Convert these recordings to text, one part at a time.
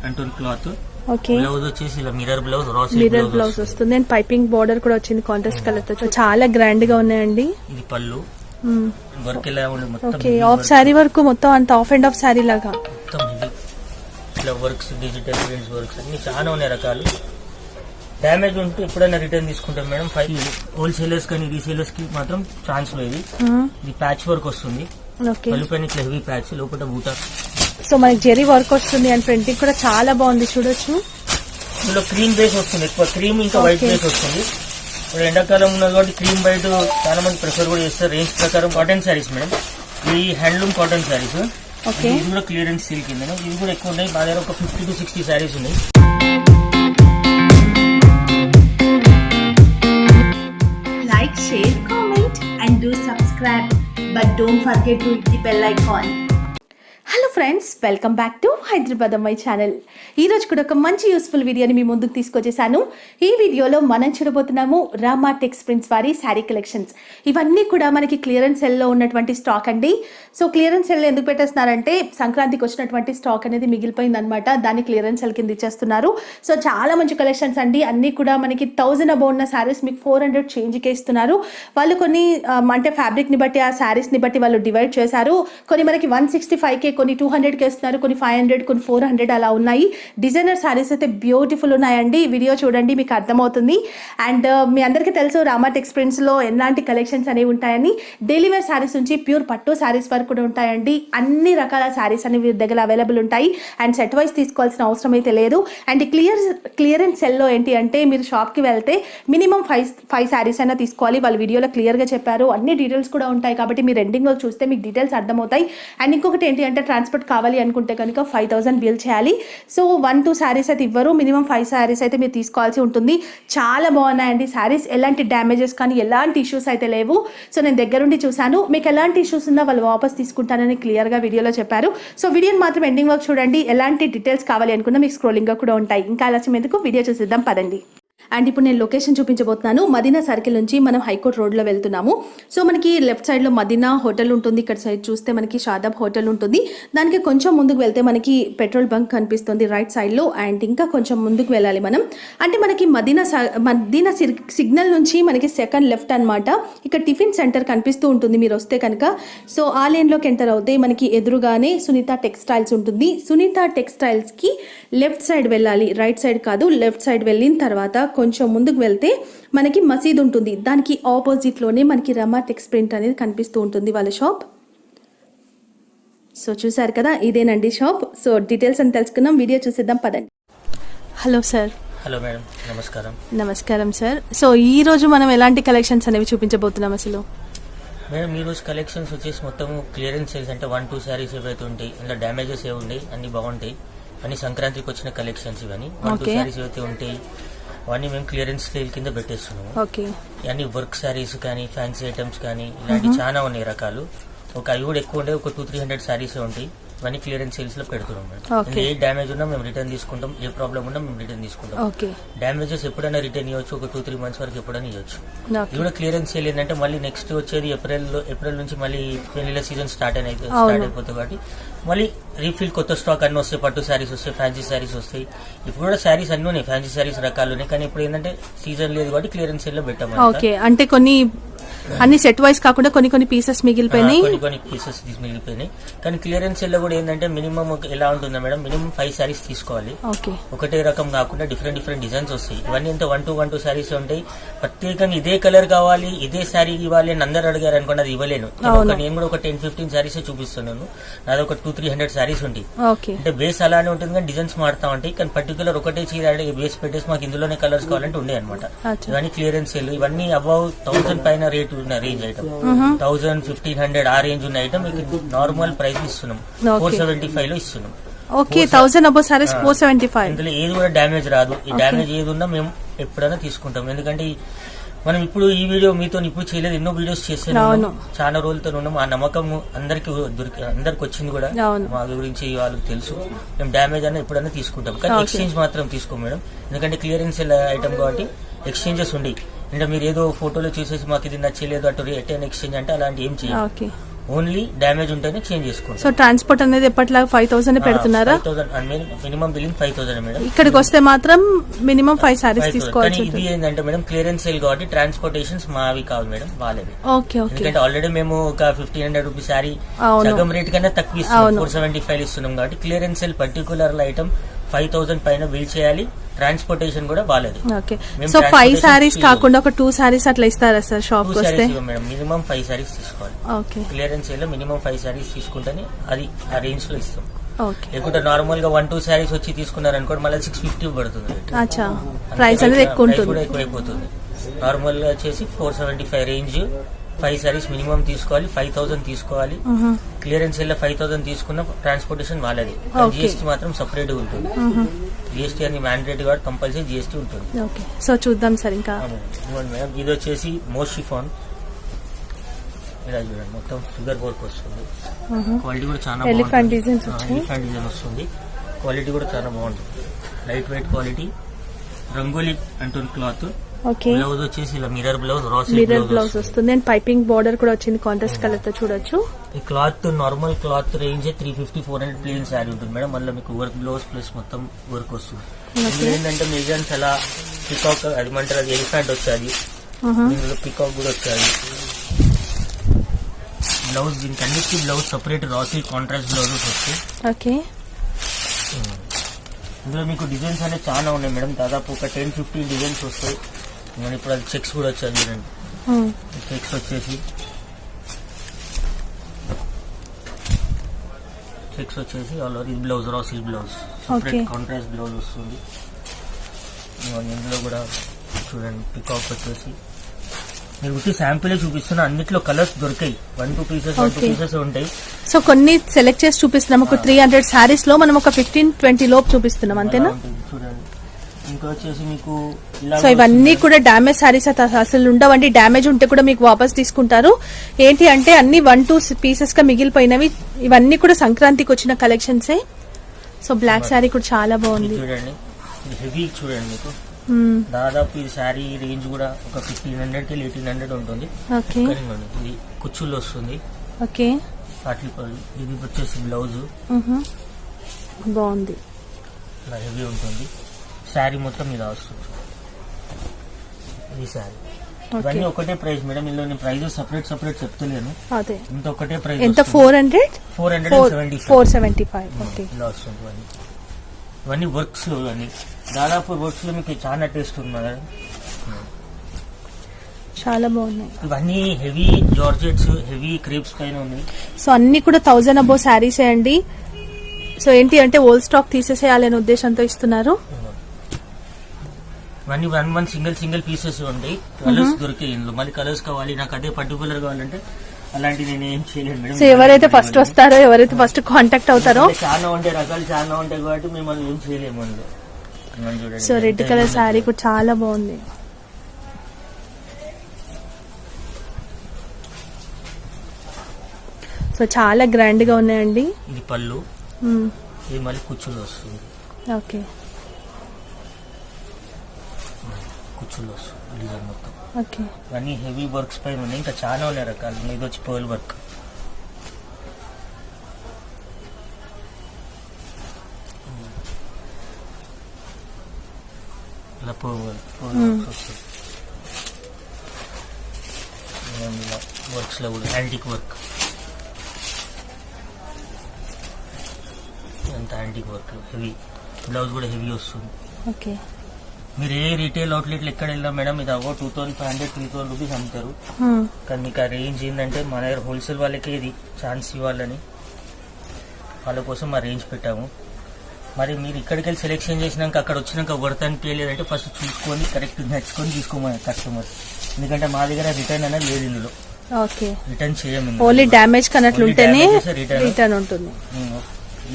అంటూన్ cloth. Okay, blouse వచ్చేసి ఇలా mirror blouse వస్తుంది అండ్ పైపింగ్ బార్డర్ కూడా వచ్చింది కాంట్రాస్ట్ కలర్ తో. చాలా గ్రాండ్ గా ఉన్నాయండి. ఇది పళ్ళు వర్క్ ఎలా ఉంది మొత్తం. ఓకే, ఆఫ్ సారీ వరకు మొత్తం అంత ఆఫ్ అండ్ ఆఫ్ సారీ లాగా మొత్తం ఇట్లా వర్క్స్, డిజిటల్ ప్రింట్స్ వర్క్స్ అన్ని చాలా ఉన్నాయి రకాలు. డ్యామేజ్ ఉంటే ఎప్పుడైనా రిటర్న్ తీసుకుంటాం మేడం. హోల్సేలర్స్ కానీ రీసేలర్స్ కి మాత్రం ఛాన్స్ లేదు. ఇది ప్యాచ్ వర్క్ వస్తుంది. పైన ఇట్లా హెవీ ప్యాచ్, లోపల బూటా. సో మనకి జెరీ వర్క్ వస్తుంది అండ్ ప్రింటింగ్ కూడా చాలా బాగుంది చూడొచ్చు. ఇందులో క్రీమ్ బేస్ వస్తుంది, ఎక్కువ క్రీమ్ ఇంకా వైట్ బేస్ వస్తుంది. ఎండాకాలం ఉన్నది కాబట్టి క్రీమ్ వైట్ చాలా మంది ప్రిఫర్ కూడా చేస్తారు. రేంజ్ ప్రకారం కాటన్ శారీస్ మేడం, ఈ హ్యాండ్లూమ్ కాటన్ శారీస్. ఇది కూడా క్లియరెన్స్ సేల్ కింద. ఇవి కూడా ఎక్కువ ఉన్నాయి, మా దగ్గర ఒక 50 to 60 శారీస్ ఉన్నాయి. Like, share, comment and do subscribe, but don't forget to hit the bell icon. Hello friends, welcome back to Hyderabad అమ్మాయి ఛానల్. ఈ రోజు కూడా ఒక మంచి యూస్ఫుల్ వీడియోని మీ ముందుకు తీసుకొచ్చేసాను. ఈ వీడియోలో మనం చూడబోతున్నాము రామా టెక్స్ ప్రింట్స్ వారి శారీ కలెక్షన్స్. ఇవన్నీ కూడా మనకి క్లియరెన్స్ సెల్లో ఉన్నటువంటి స్టాక్ అండి. సో క్లియరెన్స్ సెల్ ఎందుకు పెట్టేస్తున్నారంటే సంక్రాంతికి వచ్చినటువంటి స్టాక్ అనేది మిగిలిపోయింది అనమాట. దాన్ని క్లియరెన్స్ సెల్ కింద ఇచ్చేస్తున్నారు. సో చాలా మంచి కలెక్షన్స్ అండి. అన్నీ కూడా మనకి 1000 అబౌవ్ ఉన్న శారీస్ మీకు 400 చేంజ్కి ఇస్తున్నారు. వాళ్ళు కొన్ని అంటే ఫ్యాబ్రిక్ని బట్టి ఆ శారీస్ని బట్టి వాళ్ళు డివైడ్ చేశారు. కొన్ని మనకి 165కే, కొన్ని 200కి ఇస్తున్నారు, కొన్ని 500, కొన్ని 400 అలా ఉన్నాయి. డిజైనర్ శారీస్ అయితే బ్యూటిఫుల్ ఉన్నాయండి. వీడియో చూడండి, మీకు అర్థమవుతుంది. అండ్ మీ అందరికీ తెలుసు రామా టెక్స్ ప్రింట్స్లో ఎలాంటి కలెక్షన్స్ అనేవి ఉంటాయని. డైలీ వేర్ శారీస్ నుంచి ప్యూర్ పట్టు శారీస్ వరకు కూడా ఉంటాయండి. అన్ని రకాల శారీస్ అనేవి వీరి దగ్గర అవైలబుల్ ఉంటాయి. అండ్ సెట్ వైజ్ తీసుకోవాల్సిన అవసరం అయితే లేదు. అండ్ క్లియరెన్స్ సెల్లో ఏంటి అంటే మీరు షాప్కి వెళ్తే మినిమం 5 శారీస్ అయినా తీసుకోవాలి. వాళ్ళు వీడియోలో క్లియర్గా చెప్పారు. అన్ని డీటెయిల్స్ కూడా ఉంటాయి కాబట్టి మీరు ఎండింగ్లో చూస్తే మీకు డీటెయిల్స్ అర్థమవుతాయి. అండ్ ఇంకొకటి ఏంటి అంటే ట్రాన్స్పోర్ట్ కావాలి అనుకుంటే కనుక 5000 బిల్ చేయాలి. సో 1-2 శారీస్ అయితే ఇవ్వరు, మినిమం 5 శారీస్ అయితే మీరు తీసుకోవాల్సి ఉంటుంది. చాలా బాగున్నాయండి శారీస్. ఎలాంటి డ్యామేజెస్ కానీ ఎలాంటి ఇష్యూస్ అయితే లేవు. సో నేను దగ్గరుండి చూశాను. మీకు ఎలాంటి ఇష్యూస్ ఉన్నా వాళ్ళు వాపస్ తీసుకుంటానని క్లియర్గా వీడియోలో చెప్పారు. సో వీడియోని మాత్రం ఎండింగ్ వరకు చూడండి. ఎలాంటి డీటెయిల్స్ కావాలి అనుకున్నా మీకు స్క్రోలింగ్గా కూడా ఉంటాయి. ఇంకా ఆలస్యం ఎందుకు, వీడియో చూసిద్దాం పదండి. అండ్ ఇప్పుడు నేను లొకేషన్ చూపించబోతున్నాను. మదీనా సర్కిల్ నుంచి మనం హైకోర్ట్ రోడ్లో వెళ్తున్నాము. సో మనకి లెఫ్ట్ సైడ్లో మదీనా హోటల్ ఉంటుంది. ఇక్కడ సైడ్ చూస్తే మనకి షాదాబ్ హోటల్ ఉంటుంది. దానికి కొంచెం ముందుకు వెళ్తే మనకి పెట్రోల్ బంక్ కనిపిస్తుంది రైట్ సైడ్లో. అండ్ ఇంకా కొంచెం ముందుకు వెళ్ళాలి మనం. అంటే మనకి మదీనా సిగ్నల్ నుంచి మనకి సెకండ్ లెఫ్ట్ అనమాట. ఇక్కడ టిఫిన్ సెంటర్ కనిపిస్తూ ఉంటుంది మీరు వస్తే కనుక. సో ఆ లేన్లోకి ఎంటర్ అవుతే మనకి ఎదురుగానే సునీత టెక్స్టైల్స్ ఉంటుంది. సునీత టెక్స్టైల్స్కి లెఫ్ట్ సైడ్ వెళ్ళాలి, రైట్ సైడ్ కాదు. లెఫ్ట్ సైడ్ వెళ్ళిన తర్వాత కొంచెం ముందుకు వెళ్తే మనకి మసీద్ ఉంటుంది. దానికి ఆపోజిట్లోనే మనకి రమా టెక్స్ ప్రింట్ అనేది కనిపిస్తూ ఉంటుంది వాళ్ళ షాప్. సో చూసారు కదా, ఇదేనండి షాప్. సో డీటెయిల్స్ అని తెలుసుకుందాం, వీడియో చూసేద్దాం పదండి. Hello sir. హలో మేడం, నమస్కారం. నమస్కారం సార్. సో ఈ రోజు మనం ఎలాంటి కలెక్షన్స్ అనేవి చూపించబోతున్నాం అసలు? మేడం ఈ రోజు కలెక్షన్స్ వచ్చేసి మొత్తం క్లియరెన్స్ సేల్స్, అంటే 1-2 శారీస్ ఏవైతే ఉంటాయి, ఇందులో డ్యామేజెస్ ఏవి ఉంటాయి, అన్ని బాగుంటాయి. అన్ని సంక్రాంతికి వచ్చిన కలెక్షన్స్. ఇవన్నీ 1-2 శారీస్ ఏవైతే ఉంటాయి అవన్నీ మేము క్లియరెన్స్ సేల్ కింద పెట్టేస్తున్నాము. ఇవన్నీ వర్క్ శారీస్ కానీ, ఫ్యాన్సీ ఐటమ్స్ కానీ, ఇలాంటి చాలా ఉన్నాయి రకాలు. అవి కూడా ఎక్కువ ఉండే, ఒక 200-300 శారీస్ ఉంటాయి. ఇవన్నీ క్లియరెన్స్ సేల్స్ లో పెడుతున్నాం మేడం. ఏ డ్యామేజ్ ఉన్నా మేము రిటర్న్ తీసుకుంటాం, ఏ ప్రాబ్లం ఉన్నా మేము రిటర్న్ తీసుకుంటాం. డ్యామేజెస్ ఎప్పుడైనా రిటర్న్ ఇవ్వచ్చు, ఒక 2-3 months వరకు ఎప్పుడైనా ఇవ్వచ్చు. ఇది కూడా క్లియరెన్స్ సేల్ ఏంటంటే మళ్ళీ నెక్స్ట్ వచ్చేది ఏప్రిల్ నుంచి మళ్ళీ పెళ్లిళ్ళ సీజన్ స్టార్ట్ అయిపోతుంది కాబట్టి మళ్ళీ రీఫిల్ కొత్త స్టాక్ అన్ని వస్తాయి. పట్టు శారీస్ వస్తాయి, ఫ్యాన్సీ శారీస్ వస్తాయి. ఇప్పుడు కూడా శారీస్ అన్ని ఉన్నాయి, ఫ్యాన్సీ శారీస్ రకాలు ఉన్నాయి. కానీ ఇప్పుడు ఏంటంటే సీజన్ లేదు కాబట్టి క్లియరెన్స్ సేల్ లో పెట్టాము. అంటే కొన్ని అన్ని సెట్ వైస్ కాకుండా కొన్ని పీసెస్ మిగిలిపోయినాయి, కొన్ని పీసెస్ మిగిలిపోయినాయి. కానీ క్లియరెన్స్ సెల్ లో కూడా ఏంటంటే మినిమం ఎలా ఉంటుందా మేడం, మినిమం 5 శారీస్ తీసుకోవాలి. ఒకటే రకం కాకుండా డిఫరెంట్ డిజైన్స్ వస్తాయి. ఇవన్నీ ఎంత 1-2 శారీస్ ఉంటాయి. ప్రత్యేకంగా ఇదే కలర్ కావాలి, ఇదే శారీ ఇవ్వాలి అని అందరు అడిగారు అనుకోండి, అది ఇవ్వలేను. నేను కూడా ఒక 10-15 శారీస్ చూపిస్తున్నాను. నాది ఒక 200-300 శారీస్ ఉంటాయి. అంటే బేస్ అలానే ఉంటుంది కానీ డిజైన్స్ మారుతా ఉంటాయి. కానీ పర్టికులర్ ఒకటే చీర బేస్ పెట్టేసి మాకు ఇందులోనే కలర్స్ కావాలంటే ఉండే అనమాట. ఇవన్నీ క్లియరెన్స్ సెల్. ఇవన్నీ అబౌవ్ 1000 పైన రేట్ ఉన్న రేంజ్ ఐటమ్, 1000-1500 ఆ రేంజ్ ఉన్న ఐటమ్ మీకు నార్మల్ ప్రైస్ ఇస్తున్నాం, 475 లో ఇస్తున్నాం. 1000 అబౌవ్ సారీస్ 475. ఇందులో ఏది కూడా డ్యామేజ్ రాదు. ఈ డ్యామేజ్ ఏది ఉన్నా మేము ఎప్పుడైనా తీసుకుంటాం. ఎందుకంటే మనం ఇప్పుడు ఈ వీడియో మీతో ఇప్పుడు చేయలేదు, ఎన్నో వీడియోస్ చేస్తున్నాం, చాలా రోజులతో ఉన్నాం. ఆ నమ్మకం అందరికి వచ్చింది కూడా. మా గురించి వాళ్ళకి తెలుసు. మేము డ్యామేజ్ అన్న ఎప్పుడైనా తీసుకుంటాం. కానీ ఎక్స్చేంజ్ మాత్రం తీసుకోం మేడం. ఎందుకంటే క్లియరెన్స్ ఐటమ్ కాబట్టి ఎక్స్చేంజెస్ ఉండి, అంటే మీరు ఏదో ఫోటోలో చూసేసి మాకు ఇది నచ్చలేదు అటు రిటర్న్ ఎక్స్చేంజ్ అంటే అలాంటి ఏం చేయాలి. ఓన్లీ డ్యామేజ్ ఉంటేనే చేంజ్ చేసుకుంటాం. సో ట్రాన్స్పోర్ట్ అనేది ఎప్పటిలాగా 5,000 పెడుతున్నారా? 5,000 మినిమం బిల్లింగ్ 5,000 మేడం. ఇక్కడికి వస్తే మాత్రం మినిమం 5 సారీస్ 5,000. తీసుకోవచ్చు. కానీ ఇది ఏంటంటే మేడం క్లియరెన్స్ సేల్ కాబట్టి ట్రాన్స్పోర్టేషన్స్ మావి కాదు మేడం, వాళ్ళవి. Okay okay. ఎందుకంటే ఆల్రెడీ మేము ఒక 1,500 రూపీస్ సారీ అవును. సగం రేట్ కన్నా తక్కువ ఇస్తున్నాం, 475 ఇస్తున్నాం కాబట్టి క్లియరెన్స్ సేల్ పర్టికులర్ ఐటమ్ 5,000 పైన బిల్ చేయాలి. ట్రాన్స్పోర్టేషన్ కూడా బాలేదు. ఓకే. సో 5 సారీస్ కాకుండా ఒక 2 సారీస్ అట్లా ఇస్తారా సార్ షాప్ 2 కి వస్తే? సారీస్ మేడం, మినిమం 5 సారీస్ తీసుకోవాలి. ఓకే. క్లియరెన్స్ సేల్ లో మినిమం 5 సారీస్ తీసుకుంటేనే అది ఆ రేంజ్ లో ఇస్తాం. ఓకే. లేకుంటే నార్మల్ గా 1-2 సారీస్ వచ్చి తీసుకున్నారు అనుకోండి మళ్ళీ 650 పడుతుంది రేట్. అచ్చా, ప్రైస్ అనేది ఎక్కువ ప్రైస్ ఉంటుంది. కూడా ఎక్కువైపోతుంది. నార్మల్ గా వచ్చేసి 475 రేంజ్, 5 సారీస్ మినిమం తీసుకోవాలి, 5,000 తీసుకోవాలి. క్లియరెన్స్ సేల్ లో 5,000 తీసుకున్న ట్రాన్స్పోర్టేషన్ వాళ్ళది. Okay. జిఎస్టీ మాత్రం సపరేట్ ఉంటుంది. జిఎస్టీ అని మ్యాండేటరీ కాబట్టి కంపల్సరీ జిఎస్టీ ఉంటుంది. ఓకే. సో చూద్దాం సార్ ఇంకా. ఇవ్వండి మేడం, ఇది వచ్చేసి మోస్ట్ షిఫాన్. ఇలా చూడండి మొత్తం ఫిగర్ వర్క్ వస్తుంది. క్వాలిటీ కూడా చాలా ఎలిఫెంట్ డిజైన్స్ వచ్చాయి. ఎలిఫెంట్ డిజైన్ వస్తుంది. క్వాలిటీ కూడా చాలా బాగుంటుంది. Light weight quality. రంగోలీ అంటుంది క్లాత్. ఓకే. బ్లౌజ్ వచ్చేసి ఇలా మిర్రర్ బ్లౌజ్, మిర్రర్ బ్లౌజ్ వస్తుంది అండ్ పైపింగ్ బార్డర్ కూడా వచ్చింది కాంట్రాస్ట్ కలర్ తో చూడొచ్చు. ఈ cloth normal cloth range 350-400 plain sari ఉంటుంది మేడం. మళ్ళీ మీకు వర్క్ బ్లౌజ్ ప్లస్ మొత్తం వర్క్ వస్తుంది. ఇందులో ఏంటంటే మిజన్స్ అలా పికాక్ అది మంటారు, అది ఎలిఫెంట్ వచ్చాది. ఇందులో పికాక్ కూడా వచ్చాది. బ్లౌజ్ దీనికి అన్నిటికీ బ్లౌజ్ సపరేట్ రాసి కాంట్రాస్ట్ బ్లౌజెస్ వస్తాయి. ఓకే. ఇందులో మీకు డిజైన్స్ అనేవి చాలా ఉన్నాయి మేడం, దాదాపు ఒక 10-15 డిజైన్స్ వస్తాయి. నేను ఇప్పుడు అది చెక్స్ కూడా వచ్చాయి చూడండి. చెక్స్ వచ్చేసి ఆల్ ఓవర్ ఇది blouse, raw silk blouse, separate contrast blouse వస్తుంది. ఇందులో కూడా చూడండి పికాక్ వచ్చేసి నేను ఉట్టి శాంపిల్ చూపిస్తున్నా. అన్నిట్లో కలర్స్ దొరికాయి. 1-2 పీసెస్ ఉంటాయి. సో కొన్ని సెలెక్ట్ చేసి చూపిస్తున్నాం. ఒక 300 సారీస్ లో మనం ఒక 15-20 లోపు చూపిస్తున్నాం అంతేనా? చూడండి. ఇంకా వచ్చేసి మీకు ఇలా సో ఇవన్నీ కూడా డ్యామేజ్ సారీస్ అసలు ఉండవండి. డ్యామేజ్ ఉంటే కూడా మీకు వాపస్ తీసుకుంటారు. ఏంటి అంటే అన్ని 1-2 పీసెస్ గా మిగిలిపోయినవి. ఇవన్నీ కూడా సంక్రాంతికి వచ్చిన కలెక్షన్సే. సో బ్లాక్ సారీ కూడా చాలా బాగుంది. చూడండి, హెవీ చూడండి. మీకు దాదాపు ఈ శారీ రేంజ్ కూడా ఒక 1,500-1,800 ఉంటుంది. ఓకే. ఇది కుచ్చుల్లో వస్తుంది. ఓకే. పాట్లిపల్లి. ఇది వచ్చేసి బ్లౌజ్ బాగుంది, ఇలా హెవీ ఉంటుంది. శారీ మొత్తం ఇలా వస్తుంది. ఇది శారీ. ఇవన్నీ ఒకటే ప్రైస్ మేడం. ఇందులో నేను ప్రైజెస్ సపరేట్ చెప్తలేను. అదే ఇంత ఒకటే ప్రైస్. ఎంత? 475. 475 ఓకే. ఇలా వస్తుంది. ఇవన్నీ వర్క్స్ లో, ఇవన్నీ దాదాపు వర్క్స్ లో మీకు చాలా టేస్ట్ ఉంది మేడం. చాలా బాగున్నాయి. ఇవన్నీ హెవీ జార్జెట్స్, హెవీ క్రేప్స్ పైన ఉన్నాయి. సో అన్ని కూడా 1000 అబో శారీసే అండి. సో ఏంటి అంటే ఓల్డ్ స్టాక్ తీసేసేయాలనే ఉద్దేశంతో ఇస్తున్నారు. ఇవన్నీ 1 సింగిల్ పీసెస్ ఉంటాయి. కలర్స్ దొరికాయి ఇందులో. మళ్ళీ కలర్స్ కావాలి నాకు అదే పర్టికులర్ కావాలంటే అలాంటి నేను ఏం చేయలేను మేడం. సో ఎవరైతే ఫస్ట్ వస్తారో, ఎవరైతే ఫస్ట్ కాంటాక్ట్ అవుతారో. చాలా ఉంటాయి, రకాలు చాలా ఉంటాయి కాబట్టి మేము ఏం చేయలేము అందులో. సో రెడ్ కలర్ శారీ కూడా చాలా బాగుంది. సో చాలా గ్రాండ్ గా ఉన్నాయండి. ఇది పళ్ళు, ఇది మళ్ళీ కుచ్చులు వస్తుంది. ఓకే. కుచ్చులు వస్తుంది డిజైన్ మొత్తం. ఓకే. ఇవన్నీ హెవీ వర్క్స్ పైన ఉన్నాయి. ఇంకా చాలా ఉన్నాయి రకాలు. ఇది వచ్చి పర్ల్ వర్క్. ఇలా పర్ల్ వర్క్స్ వస్తుంది. వర్క్స్ లో కూడా యాంటిక్ వర్క్. అంత యాంటిక్ వర్క్ హెవీ. బ్లౌజ్ కూడా హెవీ వస్తుంది. ఓకే. మీరు ఏ రీటైల్ అవుట్లెట్లు ఎక్కడ వెళ్ళినా మేడం ఇది అవో 2,500-3,000 రూపీస్ అమ్ముతారు. కానీ మీకు ఆ రేంజ్ ఏంటంటే మన దగ్గర హోల్సేల్ వాళ్ళకే ఇది ఛాన్స్ ఇవ్వాలని వాళ్ళ కోసం మా రేంజ్ పెట్టాము. మరి మీరు ఇక్కడికి వెళ్ళి సెలెక్షన్ చేసినాక అక్కడ వచ్చినాక వర్త్ అనిపించలేదంటే ఫస్ట్ చూసుకొని కరెక్ట్ నచ్చుకొని తీసుకోమని కస్టమర్. ఎందుకంటే మా దగ్గర రిటర్న్ అనేది లేదు ఇందులో. ఓకే. రిటర్న్ చేయము. ఓన్లీ డ్యామేజ్ కన్నట్లు ఉంటేనే రిటర్న్ ఉంటుంది.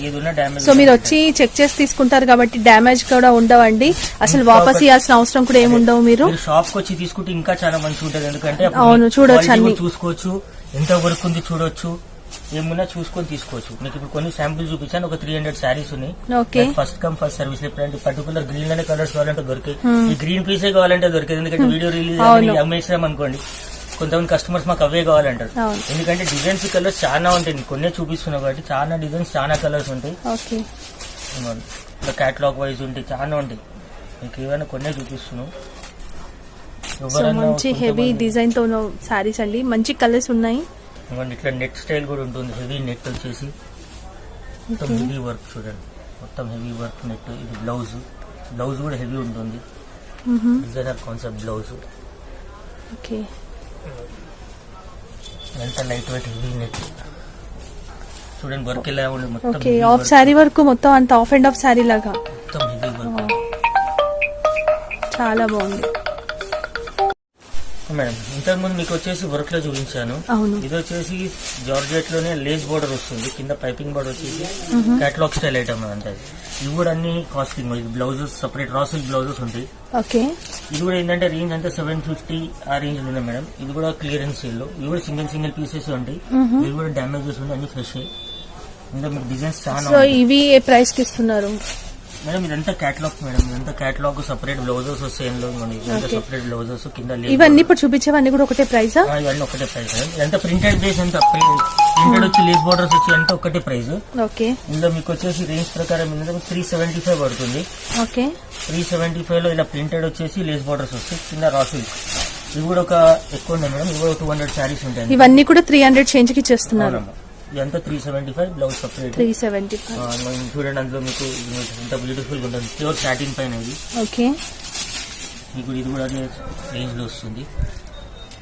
ఏదున్నా డ్యామేజ్. సో మీరు వచ్చి చెక్ చేసి తీసుకుంటారు కాబట్టి డ్యామేజ్ కూడా ఉండవండి. అసలు వాపస్ ఇవ్వాల్సిన అవసరం కూడా ఏమి ఉండవు. మీరు షాప్ కి వచ్చి తీసుకుంటే ఇంకా చాలా మంచిగా ఉంటుంది. ఎందుకంటే అవును చూడొచ్చు, అన్ని చూసుకోవచ్చు, ఎంత వర్క్ ఉంది చూడొచ్చు, ఏమున్నా చూసుకొని తీసుకోవచ్చు. మీకు ఇప్పుడు కొన్ని శాంపుల్ చూపించాను. ఒక 300 శారీస్ ఉన్నాయి. First come first service. ఎప్పుడంటే పర్టికులర్ గ్రీన్ లోనే కలర్స్ కావాలంటే దొరికాయి. ఈ గ్రీన్ పీసే కావాలంటే దొరికేది. ఎందుకంటే వీడియో రిలీజ్ అమ్మేసాం అనుకోండి కొంతమంది కస్టమర్స్ మాకు అవే కావాలంటారు. అవును. ఎందుకంటే డిజైన్స్ కలర్స్ చాలా ఉంటాయి, కొన్నే చూపిస్తున్నాం కాబట్టి చాలా డిజైన్స్ చాలా కలర్స్ ఉంటాయి. ఓకే. ఇట్లా క్యాటలాగ్ వైజ్ ఉంటాయి, చాలా ఉంటాయి. మీకు ఏమైనా కొన్నే చూపిస్తున్నాం. సో మంచి హెవీ డిజైన్ తో సారీస్ అండి, మంచి కలర్స్ ఉన్నాయి. ఇట్లా నెట్ స్టైల్ కూడా ఉంటుంది, హెవీ నెట్ వచ్చేసి మొత్తం హెవీ వర్క్ చూడండి, మొత్తం హెవీ వర్క్ నెట్. ఇది బ్లౌజ్ కూడా హెవీ ఉంటుంది, డిజైనర్ కాన్సెప్ట్ బ్లౌజ్. ఓకే. ఎంత లైట్ వెయిట్ హెవీ నెట్ చూడండి, వర్క్ ఎలా ఉంది మొత్తం. ఓకే, ఆఫ్ సారీ వరకు మొత్తం అంత ఆఫ్ అండ్ ఆఫ్ సారీ లాగా మొత్తం హెవీ వర్క్. చాలా బాగుంది మేడం. ఇంతకుముందు మీకు వచ్చేసి వర్క్ లో చూపించాను. అవును. ఇది వచ్చేసి జార్జెట్ లోనే లేస్ బోర్డర్ వస్తుంది, కింద పైపింగ్ బోర్డర్ వచ్చేసి కేటలాగ్ స్టైల్ ఐటమ్ అంటే. ఇవి కూడా అన్ని కాస్టింగ్, ఇది blouses separate raw silk blouses ఉంటాయి. ఓకే. ఇది కూడా ఏంటంటే రేంజ్ అంటే 750 ఆ రేంజ్ లో ఉన్నాయి మేడం. ఇది కూడా క్లియరెన్స్ సేల్ లో, ఇవి కూడా సింగిల్ పీసెస్ ఉంటాయి. ఇవి కూడా డ్యామేజెస్ ఉంటాయి, అన్ని ఫ్రెష్. ఇంకా మీకు డిజైన్స్ చాలా. సో ఇవి ఏ ప్రైస్ కి ఇస్తున్నారు మేడం? ఇదంతా కేటలాగ్ మేడం, ఇదంతా కేటలాగ్ సపరేట్ బ్లౌజెస్ వస్తాయి. సపరేట్ బ్లౌజెస్ కింద ఇవన్నీ ఇప్పుడు చూపించేవన్నీ కూడా ఒకటే ప్రైస్? ఇవన్నీ ఒకటే ప్రైస్ మేడం. ఇదంతా ప్రింటెడ్ బేస్, అంతా ప్రింటెడ్ వచ్చి లేస్ బోర్డర్స్ వచ్చి అంతా ఒకటే ప్రైస్. ఓకే. ఇందులో మీకు వచ్చేసి రేంజ్ ప్రకారం 375 పడుతుంది. ఓకే. 375 లో ఇలా ప్రింటెడ్ వచ్చేసి లేస్ బోర్డర్స్ వస్తాయి, కింద రా సిల్క్. ఇవి కూడా ఒక ఎక్కువ ఉన్నాయి మేడం, ఇవి కూడా 200 శారీస్ ఉంటాయి. ఇవన్నీ కూడా 300 చేంజ్ కి ఇచ్చేస్తున్నారు. ఇదంతా 375, బ్లౌజ్ సపరేట్ 375. చూడండి, అందులో మీకు ఎంత బ్యూటిఫుల్ గా ఉంటుంది, ప్యూర్ సాటిన్ పైన ఇది. ఓకే. మీకు ఇది కూడా అదే రేంజ్ లో వస్తుంది,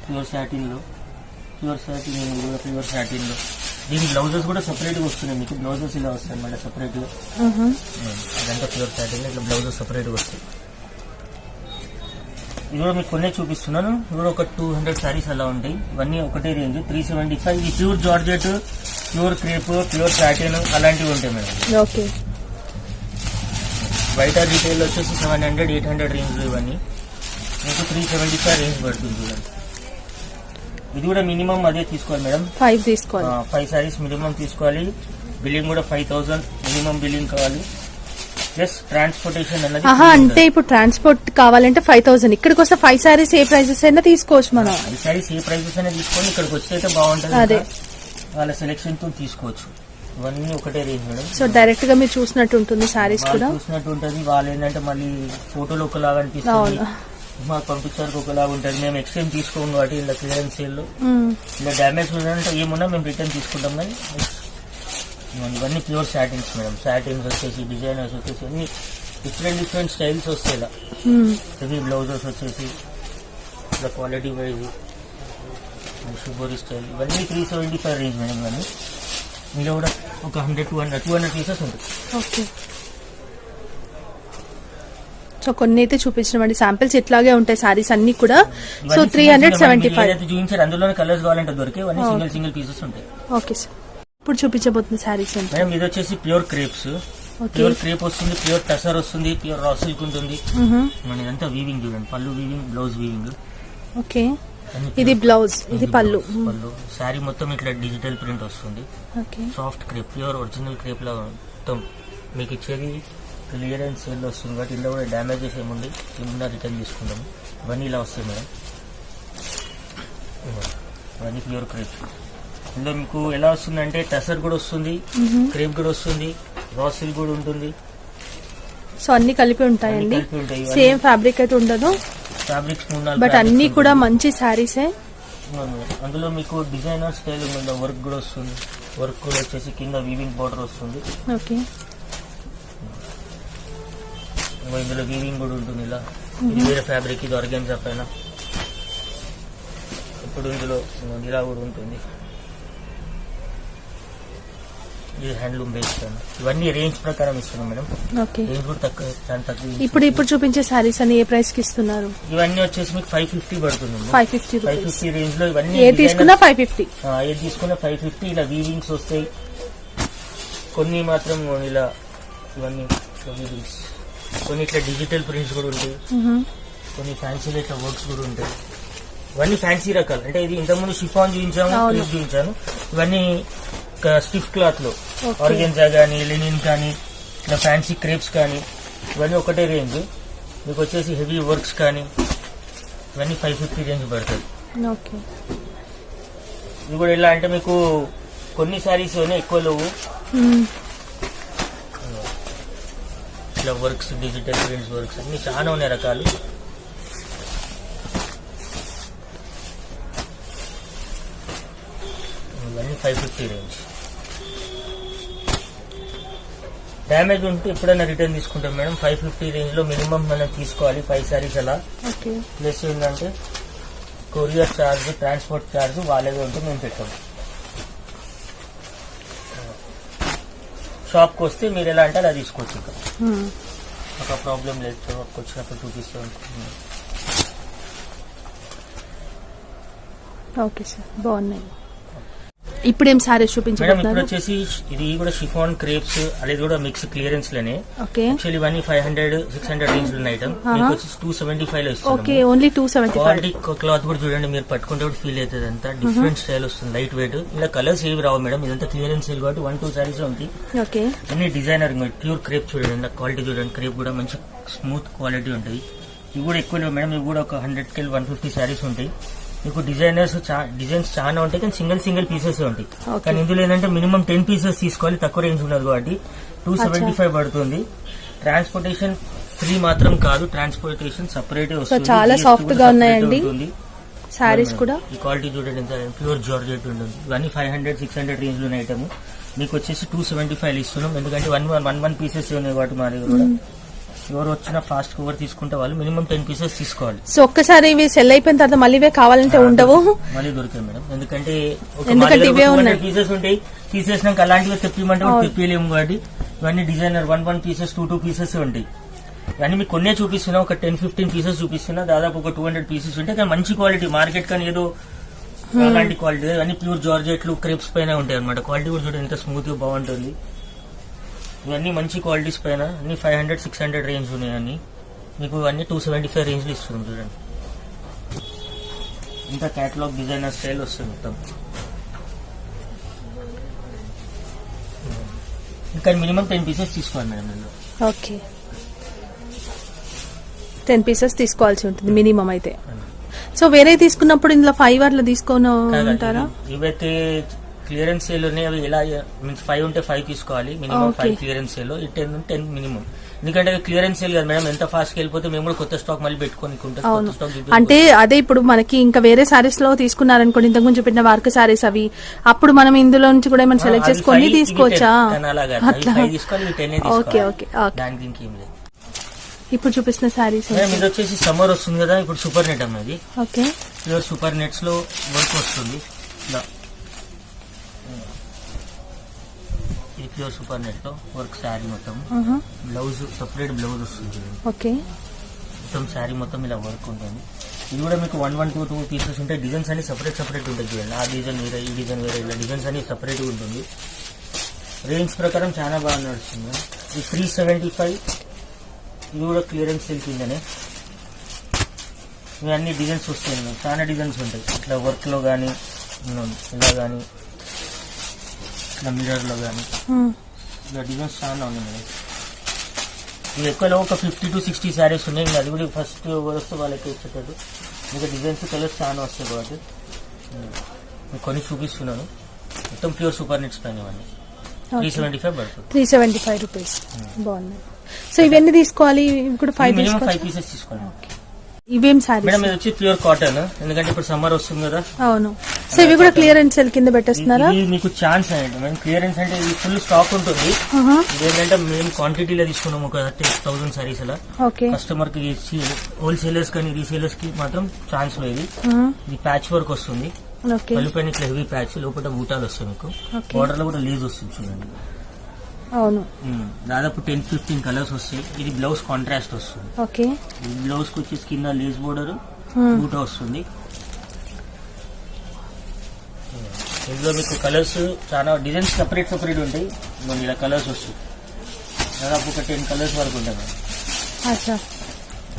ప్యూర్ సాటిన్ లో. ప్యూర్ సాటిన్ లో దీని బ్లౌజెస్ కూడా సపరేట్ గా వస్తున్నాయి. మీకు బ్లౌజెస్ ఇలా వస్తాయి మళ్ళీ సపరేట్ గా. ఇదంతా ప్యూర్ సాటిన్ లో ఇట్లా బ్లౌజెస్ సపరేట్ గా వస్తాయి. ఇది కూడా మీకు కొన్నే చూపిస్తున్నాను. ఇది కూడా ఒక 200 శారీస్ అలా ఉంటాయి. ఇవన్నీ ఒకటే రేంజ్ 375. ఇది pure georgette, pure crepe, pure satin అలాంటివి ఉంటాయి మేడం. ఓకే. బయట రీటైల్ వచ్చేసి 700, 800 రేంజ్ లో ఇవన్నీ. మీకు 375 రేంజ్ పడుతుంది చూడండి. ఇది కూడా మినిమం అదే తీసుకోవాలి మేడం, 5 తీసుకోవాలి. 5 శారీస్ మినిమం తీసుకోవాలి. బిల్లింగ్ కూడా 5000 మినిమం బిల్లింగ్ కావాలి. ప్లస్ ట్రాన్స్పోర్టేషన్ అన్నది. అంటే ఇప్పుడు ట్రాన్స్పోర్ట్ కావాలంటే 5000. ఇక్కడికి వస్తే 5 సారీస్ ఏ ప్రైజెస్ అయినా తీసుకోవచ్చు మనం. 5 శారీస్ ఏ ప్రైజెస్ అయినా తీసుకొని ఇక్కడికి వచ్చి అయితే బాగుంటుంది. అదే వాళ్ళ సెలెక్షన్ తో తీసుకోవచ్చు. ఇవన్నీ ఒకటే రేంజ్ మేడం. సో డైరెక్ట్ గా మీరు చూసినట్టు ఉంటుంది సారీస్ కూడా. చూసినట్టు ఉంటుంది. వాళ్ళు ఏంటంటే మళ్ళీ ఫోటోలు ఒకలాగా అనిపిస్తుంది, మాకు పంపించడానికి ఒకలాగా ఉంటుంది. మేము ఎక్స్చేంజ్ తీసుకోము కాబట్టి ఇలా క్లియరెన్స్ సేల్ లో ఇలా డ్యామేజ్ ఉందంటే ఏమున్నా మేము రిటర్న్ తీసుకుంటాం. కానీ ఇవన్నీ ప్యూర్ సాటిన్స్ మేడం. సాటిన్స్ వచ్చేసి డిజైనర్స్ వచ్చేసి అన్ని డిఫరెంట్ స్టైల్స్ వస్తాయి. ఇలా హెవీ బ్లౌజెస్ వచ్చేసి ఇలా క్వాలిటీ వైజ్ షుగరీ స్టైల్. ఇవన్నీ 375 రేంజ్ మేడం. ఇవన్నీ ఇందులో కూడా ఒక 100-200 పీసెస్ ఉంటాయి. ఓకే. సో కొన్ని అయితే చూపించినామండి, శాంపిల్స్ ఇట్లాగే ఉంటాయి సారీస్ అన్ని కూడా. సో 375 చూపించారు. అందులోనే కలర్స్ కావాలంటే దొరికే, సింగిల్ పీసెస్ ఉంటాయి. Okay sir. ఇప్పుడు చూపించబోతున్న సారీస్ మేడం ఇది వచ్చేసి ప్యూర్ క్రేప్స్. ప్యూర్ క్రేప్ వస్తుంది, ప్యూర్ టసర్ వస్తుంది, ప్యూర్ రా సిల్క్ ఉంటుంది. మన ఇదంతా వీవింగ్ చూడండి, పళ్ళు వీవింగ్, బ్లౌజ్ వీవింగ్. ఓకే. ఇది బ్లౌజ్, ఇది పళ్ళు. శారీ మొత్తం ఇట్లా డిజిటల్ ప్రింట్ వస్తుంది. Soft crepe, pure original crepe లా మొత్తం మీకు ఇచ్చేది. క్లియరెన్స్ సేల్ వస్తుంది కాబట్టి ఇందులో కూడా డ్యామేజెస్ ఏమున్నా రిటర్న్ తీసుకుంటాము. ఇవన్నీ ఇలా వస్తాయి మేడం. ఇవన్నీ ప్యూర్ క్రేప్. ఇందులో మీకు ఎలా వస్తుందంటే టసర్ కూడా వస్తుంది, క్రేప్ కూడా వస్తుంది, రా సిల్క్ కూడా ఉంటుంది. సో అన్ని కలిపి ఉంటాయండి, సేమ్ ఫ్యాబ్రిక్ అయితే ఉండదు. ఫ్యాబ్రిక్స్ బట్ అన్ని కూడా మంచి శారీసే. అందులో మీకు డిజైనర్ స్టైల్ వర్క్ కూడా వస్తుంది. వర్క్ కూడా వచ్చేసి కింద వీవింగ్ బార్డర్ వస్తుంది. ఓకే. ఇందులో వీవింగ్ కూడా ఉంటుంది. ఇలా ఇది వేరే ఫ్యాబ్రిక్, ఇది ఆర్గాన్జా పైన. ఇప్పుడు ఇందులో ఇలా కూడా ఉంటుంది. ఇది హ్యాండ్లూమ్ బేస్డ్. ఇవన్నీ రేంజ్ ప్రకారం ఇస్తున్నాం మేడం. రేంజ్ కూడా తక్కువ. ఇప్పుడు చూపించే సారీస్ అని ఏ ప్రైస్ కి ఇస్తున్నారు? ఇవన్నీ వచ్చేసి మీకు 550 పడుతుంది. 550 రేంజ్ లో ఇవన్నీ ఏది తీసుకున్నా 550. ఏది తీసుకున్నా 550. ఇలా వీవింగ్స్ వస్తాయి కొన్ని మాత్రం. ఇలా ఇవన్నీ వీవింగ్స్, కొన్ని ఇట్లా డిజిటల్ ప్రింట్స్ కూడా ఉంటాయి, కొన్ని ఫ్యాన్సీలో ఇట్లా వర్క్స్ కూడా ఉంటాయి. ఇవన్నీ ఫ్యాన్సీ రకాలు. అంటే ఇది ఇంతకుముందు షిఫాన్ చూపించాము, క్రేప్ చూపించాను. ఇవన్నీ స్టిఫ్ క్లాత్ లో ఆర్గెన్జా కానీ, లెనిన్ కానీ, ఇట్లా ఫ్యాన్సీ క్రేప్స్ కానీ ఇవన్నీ ఒకటే రేంజ్. మీకు వచ్చేసి హెవీ వర్క్స్ కానీ ఇవన్నీ 550 రేంజ్ పడుతుంది. ఓకే. ఇది కూడా ఎలా అంటే మీకు కొన్ని శారీస్ ఎక్కువ లేవు, ఇట్లా వర్క్స్ డిజిటల్ ప్రింట్స్ వర్క్స్ అన్ని చాలా ఉన్నాయి రకాలు. ఇవన్నీ 550 రేంజ్. డ్యామేజ్ ఉంటే ఎప్పుడైనా రిటర్న్ తీసుకుంటాం మేడం. 550 రేంజ్ లో మినిమం మనం తీసుకోవాలి 5 శారీస్ అలా. ఓకే. ప్లస్ ఏంటంటే కొరియర్ ఛార్జ్, ట్రాన్స్పోర్ట్ ఛార్జ్ వాళ్ళదే ఉంటే మేము పెట్టాం. షాప్కి వస్తే మీరు ఎలా అంటే అలా తీసుకోవచ్చు. ఇంకా ఒక ప్రాబ్లం లేదు, షాప్కి వచ్చినప్పుడు చూపిస్తూ ఉంటుంది. ఓకే సార్, బాగున్నాయి. ఇప్పుడేం సారీస్ మేడం ఇప్పుడు చూపించబోతున్నారు? వచ్చేసి ఇది కూడా షిఫాన్ క్రేప్స్, అది కూడా మిక్స్ క్లియరెన్స్ లోనే. ఓకే. యాక్చువల్లీ ఇవన్నీ 500-600 రేంజ్ లో ఐటమ్, మీకు వచ్చి 275 లో ఓకే, ఇస్తుంది. ఓన్లీ 275. క్వాలిటీ క్లాత్ కూడా చూడండి, మీరు పట్టుకుంటే కూడా ఫీల్ అవుతుంది. అంతా డిఫరెంట్ స్టైల్ వస్తుంది, లైట్ వెయిట్. ఇలా కలర్స్ ఏవి రావు మేడం, ఇదంతా క్లియరెన్స్ సేల్ కాబట్టి 1-2 సారీస్ ఉంది. ఓకే. అన్ని డిజైనర్ ప్యూర్ క్రేప్ చూడండి, ఇలా క్వాలిటీ చూడండి. క్రేప్ కూడా మంచి స్మూత్ క్వాలిటీ ఉంటుంది. ఇవి కూడా ఎక్కువ లేవు మేడం, ఇవి కూడా ఒక 100-150 సారీస్ ఉంటాయి. మీకు డిజైన్స్ చాలా ఉంటాయి, కానీ సింగిల్ పీసెస్ ఉంటాయి. కానీ ఇందులో ఏంటంటే మినిమం 10 పీసెస్ తీసుకోవాలి, తక్కువ రేంజ్ ఉన్నది కాబట్టి 275 పడుతుంది. ట్రాన్స్పోర్టేషన్ ఫ్రీ మాత్రం కాదు, ట్రాన్స్పోర్టేషన్ సపరేట్ వస్తుంది. చాలా సాఫ్ట్ గా ఉన్నాయండి సారీస్ కూడా. ఈ క్వాలిటీ చూడండి, ఎంత ప్యూర్ జార్జెట్ ఉంటుంది. ఇవన్నీ 500-600 రేంజ్ లో ఐటమ్. మీకు వచ్చేసి 275 ఇస్తున్నాం, ఎందుకంటే 1 పీసెస్ ఉన్నాయి కాబట్టి మా దగ్గర కూడా. ఎవరు వచ్చినా ఫాస్ట్ కవర్ తీసుకుంటే వాళ్ళు మినిమం 10 పీసెస్ తీసుకోవాలి. సో ఒక్కసారి ఇవి సెల్ అయిపోయిన తర్వాత మళ్ళీ ఇవే కావాలంటే ఉండవు, మళ్ళీ దొరికాయి మేడం. ఎందుకంటే ఇవే ఉన్నాయి, పీసెస్ ఉంటాయి. తీసేసినాక అలాంటివి తెప్పిమంటే తెప్పిలేము కాబట్టి ఇవన్నీ డిజైనర్ 1 పీసెస్ 2 పీసెస్ ఉంటాయి. ఇవన్నీ మీకు కొన్నే చూపిస్తున్నా, ఒక 10-15 పీసెస్ చూపిస్తున్నా, దాదాపు ఒక 200 పీసెస్ ఉంటాయి. కానీ మంచి క్వాలిటీ, మార్కెట్ కానీ ఏదో అలాంటి క్వాలిటీ. అన్ని ప్యూర్ జార్జెట్లు క్రేప్స్ పైన ఉంటాయి అనమాట. క్వాలిటీ కూడా చూడండి ఎంత స్మూత్ గా బాగుంటుంది. ఇవన్నీ మంచి క్వాలిటీస్ పైన అన్ని 500-600 రేంజ్ ఉన్నాయని మీకు అన్ని 275 రేంజ్ లో ఇస్తుంది. చూడండి ఇంత క్యాటలాగ్ డిజైనర్ స్టైల్ వస్తుంది మొత్తం. ఇంకా మినిమం 10 పీసెస్ తీసుకోవాలి మేడం ఇందులో. ఓకే, 10 పీసెస్ తీసుకోవాల్సి ఉంటుంది మినిమం అయితే. సో వేరే తీసుకున్నప్పుడు ఇందులో 5 అట్లా తీసుకోనంటారా? ఇవైతే క్లియరెన్స్ సేల్ ఉన్నాయి, అవి ఎలా మీన్స్ 5 ఉంటే 5 తీసుకోవాలి మినిమం. 5 క్లియరెన్స్ సేల్, ఈ 10 మినిమం. ఎందుకంటే క్లియరెన్స్ సేల్ కదా మేడం, ఎంత ఫాస్ట్ గా వెళ్ళిపోతే మేము కూడా కొత్త స్టాక్ మళ్ళీ పెట్టుకొని కొత్త స్టాక్. అంటే అదే ఇప్పుడు మనకి ఇంకా వేరే సారీస్ లో తీసుకున్నారనుకోండి, ఇంతకు ముందు చూపిన వర్క్ సారీస్ అవి, అప్పుడు మనం ఇందులో నుంచి కూడా ఏమైనా సెలెక్ట్ చేసుకొని తీసుకోవచ్చా? Okay okay. దానికి ఇంకేం లేదు. ఇప్పుడు చూపిస్తున్న సారీస్ ఇది వచ్చేసి సమ్మర్ వస్తుంది కదా, ఇప్పుడు సూపర్ నెట్ అన్నది. ఓకే. ప్యూర్ సూపర్ నెట్స్ లో వర్క్ వస్తుంది. ఇది ప్యూర్ సూపర్ నెట్ లో వర్క్ శారీ మొత్తం. బ్లౌజ్ సపరేట్ బ్లౌజ్ వస్తుంది. ఓకే. మొత్తం శారీ మొత్తం ఇలా వర్క్ ఉంటుంది. ఇది కూడా మీకు 1-2 పీసెస్ ఉంటాయి. డిజైన్స్ అన్ని సపరేట్ ఉంటుంది చూడండి. ఆ డిజైన్ వేరే, ఈ డిజైన్ వేరే, ఇలా డిజైన్స్ అన్ని సపరేట్ ఉంటుంది. రేంజ్ ప్రకారం చాలా బాగా నడుస్తుంది. ఇది 375. ఇది కూడా క్లియరెన్స్ సేల్ కిందనే. ఇవి అన్ని డిజైన్స్ వస్తాయి, చాలా డిజైన్స్ ఉంటాయి. ఇట్లా వర్క్ లో కానీ, ఇలా కానీ, ఇట్లా మిర్రర్ లో కానీ, ఇలా డిజైన్స్ చాలా ఉన్నాయి మేడం. ఇవి ఎక్కువలో ఒక 50-60 శారీస్ ఉన్నాయి. అది కూడా ఫస్ట్ వస్తే వాళ్ళకి వచ్చేటట్టు. ఇంకా డిజైన్స్ కలర్స్ చాలా వస్తాయి కాబట్టి మీకు కొన్ని చూపిస్తున్నాను. మొత్తం ప్యూర్ సూపర్ నెట్స్ పైన ఇవన్నీ 375 పడుతుంది. 375 రూపీస్. బాగున్నాయి. సో ఇవన్నీ తీసుకోవాలి, ఇవి కూడా 5 మినిమం 5 పీసెస్ తీసుకోవాలి. ఇవేం సారీ మేడం? ఇది వచ్చి ప్యూర్ కాటన్, ఎందుకంటే ఇప్పుడు సమ్మర్ వస్తుంది కదా. అవును. సో ఇవి కూడా క్లియరెన్స్ సేల్ కింద పెట్టేస్తున్నారా? ఇది మీకు ఛాన్స్ అండి మేడం. క్లియరెన్స్ అంటే ఇది ఫుల్ స్టాక్ ఉంటుంది. ఇదేంటంటే మేము క్వాంటిటీలో తీసుకున్నాం, ఒక 1000 సారీస్ అలా. కస్టమర్ కి హోల్సేలర్స్ కానీ రీసేలర్స్ కి మాత్రం ఛాన్స్ లేదు. ఇది ప్యాచ్ వర్క్ వస్తుంది, పైన ఇట్లా హెవీ ప్యాచ్, లోపల బూటాలు వస్తాయి. మీకు బార్డర్ లో కూడా లీజ్ వస్తుంది చూడండి. అవును. దాదాపు 10-15 కలర్స్ వస్తాయి. ఇది బ్లౌజ్ కాంట్రాస్ట్ వస్తుంది. ఓకే. బ్లౌజ్ కి వచ్చేసి కింద లేస్ బోర్డర్ బూటా వస్తుంది. ఇందులో మీకు కలర్స్ చాలా డిజైన్స్ సపరేట్ ఉంటాయి. ఇలా కలర్స్ వస్తాయి, దాదాపు ఒక 10 కలర్స్ వరకు ఉంటాయి.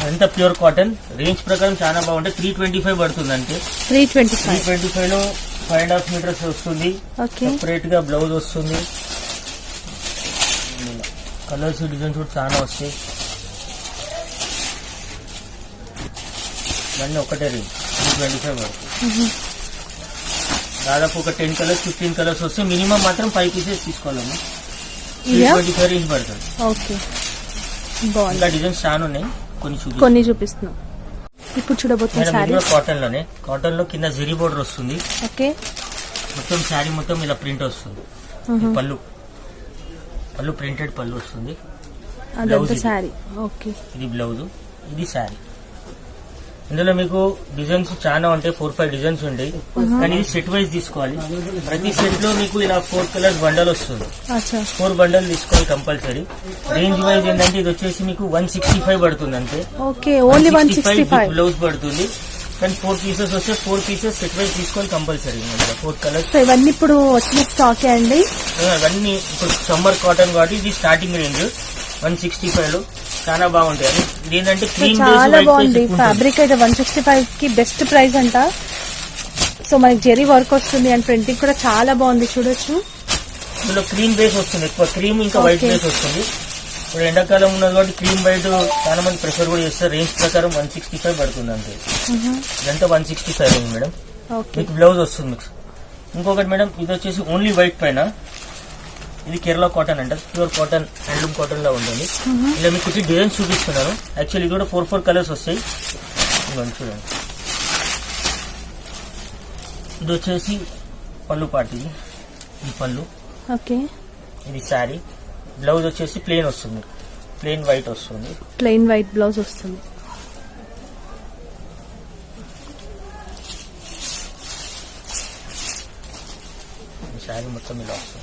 ఎంత ప్యూర్ కాటన్. రేంజ్ ప్రకారం చాలా బాగుంటాయి. 325 పడుతుంది. అంటే 325 లో 5.5 మీటర్స్ వస్తుంది. సపరేట్ గా బ్లౌజ్ వస్తుంది. కలర్స్ డిజైన్స్ కూడా చాలా వస్తాయి. ఇవన్నీ ఒకటే రేంజ్. 225 పడుతుంది. దాదాపు ఒక 10 కలర్స్ 15 కలర్స్ వస్తే మినిమం మాత్రం 5 పీసెస్ తీసుకోవాలమ్మా. 325 రేంజ్ పడుతుంది. ఓకే, బాగుంది. ఇంకా డిజైన్స్ చాలా ఉన్నాయి, కొన్ని చూపిస్తున్నాం. ఇప్పుడు చూడబోతున్న సారీ కాటన్ లోనే, కాటన్ లో కింద జరీ బోర్డర్ వస్తుంది. ఓకే, మొత్తం శారీ మొత్తం ఇలా ప్రింట్ వస్తుంది. పళ్ళు ప్రింటెడ్ పళ్ళు వస్తుంది. అదంతా సారీ. ఓకే, ఇది బ్లౌజ్, ఇది శారీ. ఇందులో మీకు డిజైన్స్ చాలా ఉంటాయి, 4-5 డిజైన్స్ ఉంటాయి. కానీ ఇది సెట్ వైజ్ తీసుకోవాలి. ప్రతి సెట్ లో మీకు ఇలా 4 కలర్స్ బండల్ వస్తుంది. 4 బండల్ తీసుకోవాలి కంపల్సరీ. రేంజ్ వైజ్ ఏంటంటే ఇది వచ్చేసి మీకు 165 పడుతుంది అంతే. ఓకే, ఓన్లీ 165 బ్లౌజ్ పడుతుంది. కానీ 4 పీసెస్ వస్తే 4 పీసెస్ సెట్ వైజ్ తీసుకోవాలి కంపల్సరీ. 4 కలర్స్. సో ఇవన్నీ ఇప్పుడు వచ్చిన స్టాకే అండి. అవన్నీ ఇప్పుడు సమ్మర్ కాటన్ కాబట్టి ఇది స్టార్టింగ్ రేంజ్ 165 లో చాలా బాగుంటాయి. అది ఇదేంటంటే క్రీమ్ చాలా బాగుంది. ఫ్యాబ్రిక్ అయితే 165 కి బెస్ట్ ప్రైస్ అంట. సో మనకి జెరీ వర్క్ వస్తుంది అండ్ ప్రింటింగ్ కూడా చాలా బాగుంది, చూడొచ్చు. ఇందులో క్రీమ్ బేస్ వస్తుంది, ఎక్కువ క్రీమ్ ఇంకా వైట్ బేస్ వస్తుంది. ఇప్పుడు ఎండాకాలం ఉన్నది కాబట్టి క్రీమ్ వైట్ చాలా మంది ప్రిఫర్ కూడా చేస్తారు. రేంజ్ ప్రకారం 165 పడుతుంది అంతే. ఇదంతా 165 రేంజ్ మేడం. మీకు బ్లౌజ్ వస్తుంది మీకు. ఇంకొకటి మేడం, ఇది వచ్చేసి ఓన్లీ వైట్ పైన, ఇది కేరళ కాటన్ అంటారు. ప్యూర్ కాటన్, హ్యాండ్లూమ్ కాటన్ లా ఉంటుంది. ఇలా మీకు డిజైన్స్ చూపిస్తున్నాను. యాక్చువల్లీ ఇది కూడా 4 కలర్స్ వస్తాయి. చూడండి, ఇది వచ్చేసి పళ్ళు పార్ట్, ఈ పళ్ళు. ఓకే, ఇది శారీ. బ్లౌజ్ వచ్చేసి ప్లెయిన్ వస్తుంది, ప్లెయిన్ వైట్ వస్తుంది. ప్లెయిన్ వైట్ బ్లౌజ్ వస్తుంది. శారీ మొత్తం ఇలా వస్తుంది.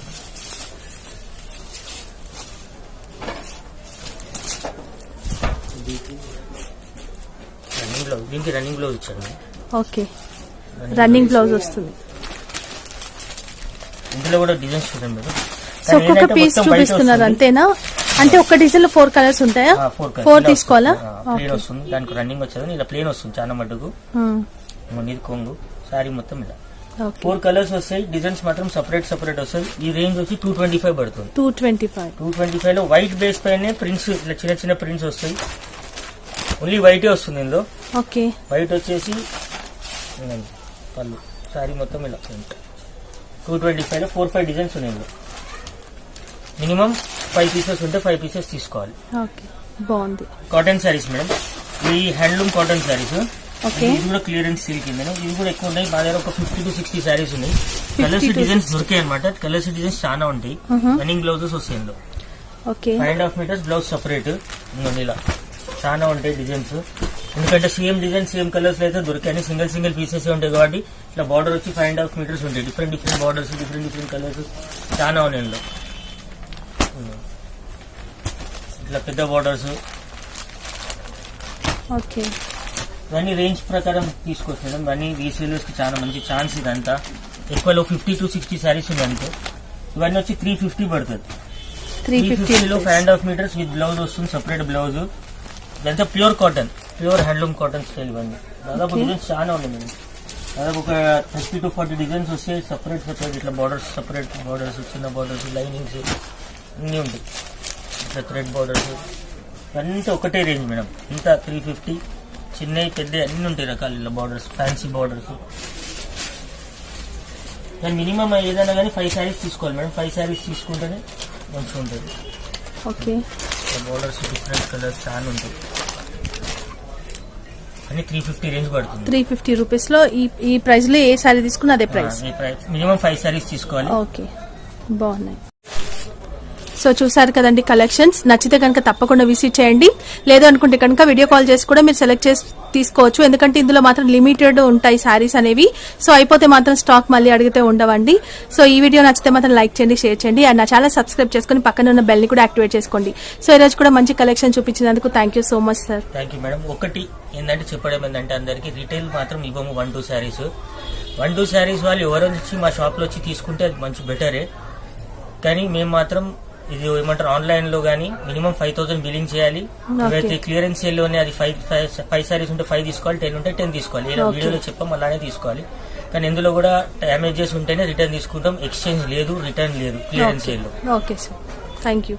రన్నింగ్ బ్లౌజ్, దీనికి రన్నింగ్ బ్లౌజ్ ఇచ్చాను. ఓకే, రన్నింగ్ బ్లౌజ్ వస్తుంది. ఇందులో కూడా డిజైన్స్ చూడండి మేడం. సో ఒక్కొక్క పీస్ చూపిస్తున్నారు అంతేనా? అంటే ఒక డిజైన్ లో 4 కలర్స్ ఉంటాయా? 4 తీసుకోవాలా? ప్లేన్ వస్తుంది, దానికి రన్నింగ్ వచ్చేది ఇలా ప్లేన్ వస్తుంది చాలా మటుకు. ఇది కొంగు, శారీ మొత్తం ఇలా 4 కలర్స్ వస్తాయి. డిజైన్స్ మాత్రం సపరేట్ వస్తాయి. ఈ రేంజ్ వచ్చి 225 పడుతుంది. 225 లో వైట్ బేస్ పైన ప్రింట్స్, ఇలా చిన్న చిన్న ప్రింట్స్ వస్తాయి. ఓన్లీ వైటే వస్తుంది ఇందులో. ఓకే, వైట్ వచ్చేసి పళ్ళు, శారీ మొత్తం ఇలా ప్రింట్. 225 లో 4-5 డిజైన్స్ ఉన్నాయి ఇందులో. మినిమం 5 పీసెస్ ఉంటే 5 పీసెస్ తీసుకోవాలి. ఓకే, బాగుంది. కాటన్ శారీస్ మేడం, ఈ హ్యాండ్లూమ్ కాటన్ శారీస్. ఓకే, ఇది కూడా క్లియరెన్స్ సేల్ కింద. ఇది కూడా ఎక్కువ ఉన్నాయి. మా దగ్గర ఒక 50 to 60 శారీస్ ఉన్నాయి. కలర్స్ డిజైన్స్ దొరికాయి అనమాట. కలర్స్ డిజైన్స్ చాలా ఉంటాయి. రన్నింగ్ బ్లౌజెస్ వస్తాయి ఇందులో. Okay, 5.5 metres blouse separate. ఇలా చాలా ఉంటాయి డిజైన్స్. ఎందుకంటే సేమ్ డిజైన్ సేమ్ కలర్స్ అయితే దొరికాయి. సింగిల్ పీసెస్ ఉంటాయి కాబట్టి ఇట్లా బార్డర్ వచ్చి 5.5 మీటర్స్ ఉంటాయి. డిఫరెంట్ బార్డర్స్, డిఫరెంట్ కలర్స్ చాలా ఉన్నాయి ఇందులో. ఇట్లా పెద్ద బార్డర్స్. ఓకే, ఇవన్నీ రేంజ్ ప్రకారం తీసుకోవచ్చు మేడం. ఇవన్నీ రీసేలర్స్ కి చాలా మంచి ఛాన్స్. ఇదంతా ఎక్కువలో 50 to 60 శారీస్ ఉన్నాయి అనుకో. ఇవన్నీ వచ్చి 350 పడుతుంది. 350 లో 5.5 మీటర్స్ విత్ బ్లౌజ్ వస్తుంది, సపరేట్ బ్లౌజ్. ఇదంతా pure cotton, pure handloom cotton style. ఇవన్నీ దాదాపు డిజైన్స్ చాలా ఉన్నాయి మేడం. దాదాపు ఒక 30 to 40 డిజైన్స్ వస్తాయి. సపరేట్ ఇట్లా బార్డర్స్, సపరేట్ బార్డర్స్, చిన్న బార్డర్స్, లైనింగ్స్ అన్నీ ఉంటాయి. ఇట్లా థ్రెడ్ బార్డర్స్. ఇవన్నీ ఒకటే రేంజ్ మేడం. ఇంత 350, చిన్నవి పెద్ద అన్ని ఉంటాయి రకాలు. ఇలా బార్డర్స్, ఫ్యాన్సీ బార్డర్స్. కానీ మినిమం ఏదైనా కానీ 5 శారీస్ తీసుకోవాలి మేడం. 5 శారీస్ తీసుకుంటేనే మంచిగా ఉంటుంది. ఓకే, బార్డర్స్ డిఫరెంట్ కలర్స్ చాలా ఉంటాయి. అని 350 రేంజ్ పడుతుంది. 350 రూపీస్ లో ఈ ప్రైస్ లో ఏ శారీ తీసుకున్నా అదే ప్రైస్. మినిమం 5 శారీస్ తీసుకోవాలి. ఓకే, బాగున్నాయి. సో చూసారు కదండి కలెక్షన్స్. నచ్చితే కనుక తప్పకుండా విజిట్ చేయండి. లేదు అనుకుంటే కనుక వీడియో కాల్ చేసి కూడా మీరు సెలెక్ట్ చేసి తీసుకోవచ్చు. ఎందుకంటే ఇందులో మాత్రం లిమిటెడ్ ఉంటాయి శారీస్ అనేవి. సో అయిపోతే మాత్రం స్టాక్ మళ్ళీ అడిగితే ఉండవండి. సో ఈ వీడియో నచ్చితే మాత్రం లైక్ చేయండి, షేర్ చేయండి అండ్ నా ఛానల్ సబ్స్క్రైబ్ చేసుకుని పక్కన ఉన్న బెల్ ని కూడా యాక్టివేట్ చేసుకోండి. సో ఈ రోజు కూడా మంచి కలెక్షన్ చూపించినందుకు thank you so much sir. Thank you madam. ఒకటి ఏంటంటే చెప్పడం ఏంటంటే అందరికి రిటైల్ మాత్రం ఇవ్వము 1-2 శారీస్. 1-2 శారీస్ వాళ్ళు ఎవరో వచ్చి మా షాప్ లో వచ్చి తీసుకుంటే అది మంచి బెటరే. కానీ మేము మాత్రం ఇది ఏమంటారు ఆన్లైన్ లో గానీ మినిమం 5,000 బిల్లింగ్ చేయాలి. ఇవైతే క్లియరెన్స్ సేల్ లోనే అది 5 శారీస్ ఉంటే 5 తీసుకోవాలి, 10 ఉంటే 10 తీసుకోవాలి. ఇలా వీడియోలో చెప్పాం అలానే తీసుకోవాలి. కానీ ఇందులో కూడా డ్యామేజెస్ ఉంటేనే రిటర్న్ తీసుకుంటాం. ఎక్స్చేంజ్ లేదు, రిటర్న్ లేదు క్లియరెన్స్ సేల్ లో. Okay sir, thank you.